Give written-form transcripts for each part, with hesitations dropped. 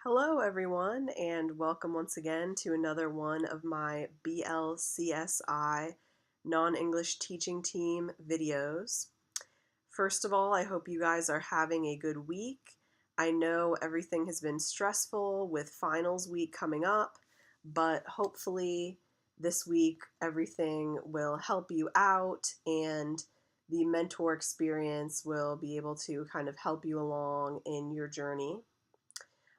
Hello, everyone, and welcome once again to another one of my BLCSI non-English teaching team videos. First of all, I hope you guys are having a good week. I know everything has been stressful with finals week coming up, but hopefully this week everything will help you out and the mentor experience will be able to kind of help you along in your journey.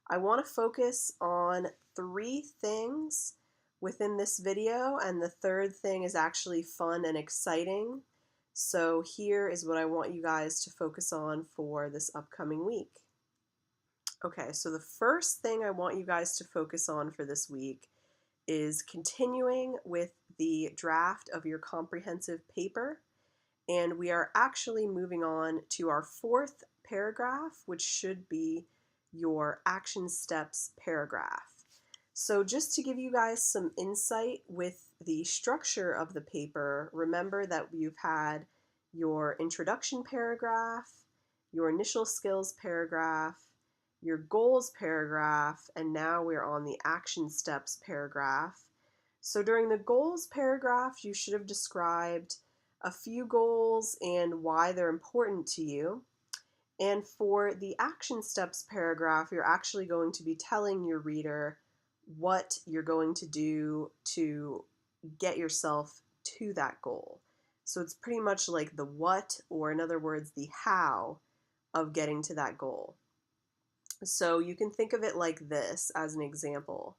I want to focus on three things within this video, and the third thing is actually fun and exciting. So here is what I want you guys to focus on for this upcoming week. Okay, so the first thing I want you guys to focus on for this week is continuing with the draft of your comprehensive paper, and we are actually moving on to our fourth paragraph, which should be your action steps paragraph. So just to give you guys some insight with the structure of the paper, remember that you've had your introduction paragraph, your initial skills paragraph, your goals paragraph, and now we're on the action steps paragraph. So during the goals paragraph, you should have described a few goals and why they're important to you. And for the action steps paragraph, you're actually going to be telling your reader what you're going to do to get yourself to that goal. So it's pretty much like the what, or in other words, the how of getting to that goal. So you can think of it like this as an example.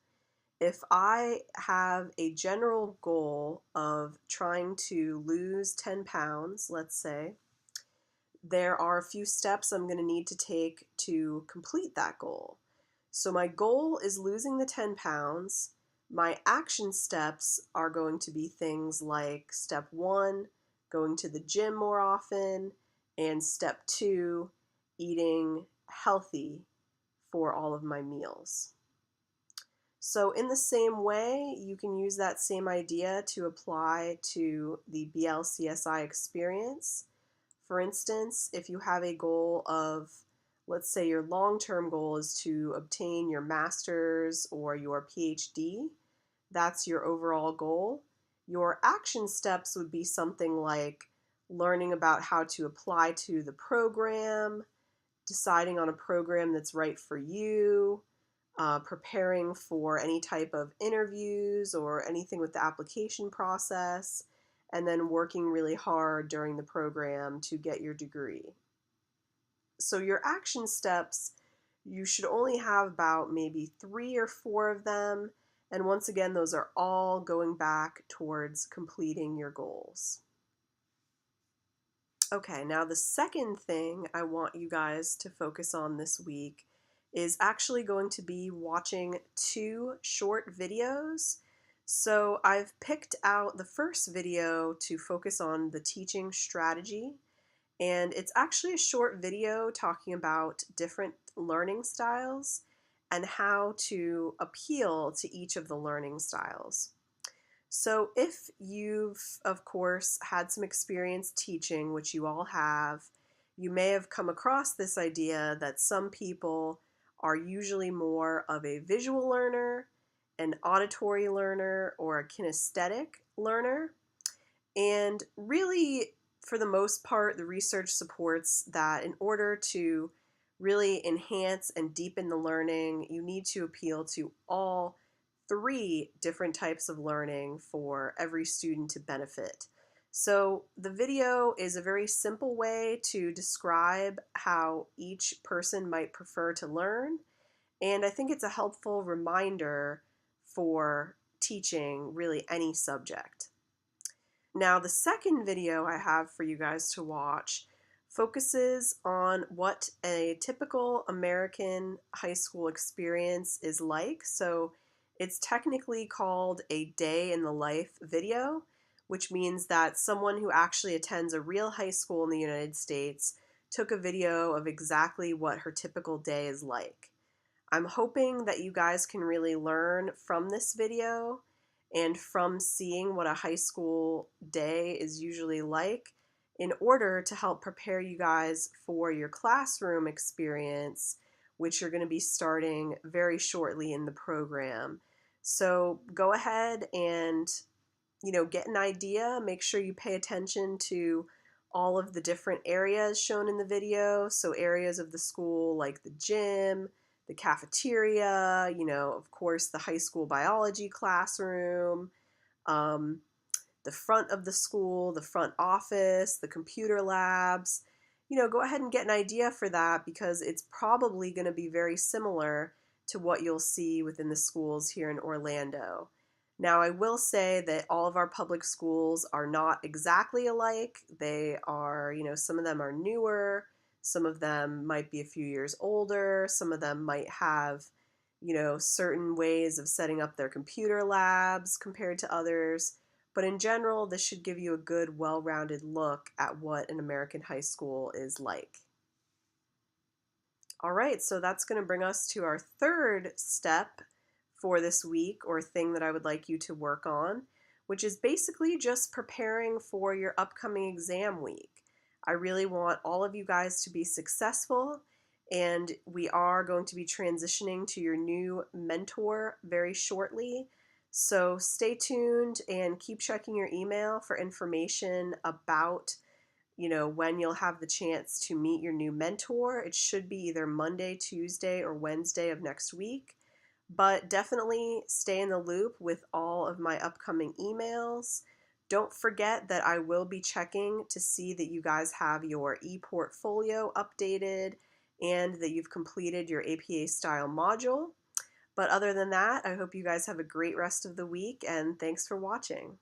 If I have a general goal of trying to lose 10 pounds, let's say, there are a few steps I'm going to need to take to complete that goal. So my goal is losing the 10 pounds. My action steps are going to be things like step 1, going to the gym more often, and step 2, eating healthy for all of my meals. So in the same way, you can use that same idea to apply to the BLCSI experience. For instance, if you have a goal of, let's say your long-term goal is to obtain your master's or your PhD, that's your overall goal. Your action steps would be something like learning about how to apply to the program, deciding on a program that's right for you, preparing for any type of interviews or anything with the application process, and then working really hard during the program to get your degree. So your action steps, you should only have about maybe 3 or 4 of them, and once again, those are all going back towards completing your goals. Okay, now the second thing I want you guys to focus on this week is actually going to be watching 2 short videos. So I've picked out the first video to focus on the teaching strategy, and it's actually a short video talking about different learning styles and how to appeal to each of the learning styles. So if you've, of course, had some experience teaching, which you all have, you may have come across this idea that some people are usually more of a visual learner, an auditory learner, or a kinesthetic learner. And really, for the most part, the research supports that in order to really enhance and deepen the learning, you need to appeal to all 3 different types of learning for every student to benefit. So the video is a very simple way to describe how each person might prefer to learn, and I think it's a helpful reminder for teaching really any subject. Now the second video I have for you guys to watch focuses on what a typical American high school experience is like. So it's technically called a day in the life video, which means that someone who actually attends a real high school in the United States took a video of exactly what her typical day is like. I'm hoping that you guys can really learn from this video and from seeing what a high school day is usually like in order to help prepare you guys for your classroom experience which you're going to be starting very shortly in the program. So go ahead and get an idea. Make sure you pay attention to all of the different areas shown in the video. So areas of the school like the gym, the cafeteria, of course, the high school biology classroom, um, the front of the school, the front office, the computer labs. Go ahead and get an idea for that because it's probably going to be very similar to what you'll see within the schools here in Orlando. Now, I will say that all of our public schools are not exactly alike. They are, some of them are newer, some of them might be a few years older, some of them might have, certain ways of setting up their computer labs compared to others. But in general, this should give you a good, well-rounded look at what an American high school is like. All right, so that's going to bring us to our third step for this week, or thing that I would like you to work on, which is basically just preparing for your upcoming exam week. I really want all of you guys to be successful, and we are going to be transitioning to your new mentor very shortly. So stay tuned and keep checking your email for information about when you'll have the chance to meet your new mentor. It should be either Monday, Tuesday, or Wednesday of next week. But definitely stay in the loop with all of my upcoming emails. Don't forget that I will be checking to see that you guys have your e-portfolio updated and that you've completed your APA style module. But other than that, I hope you guys have a great rest of the week, and thanks for watching.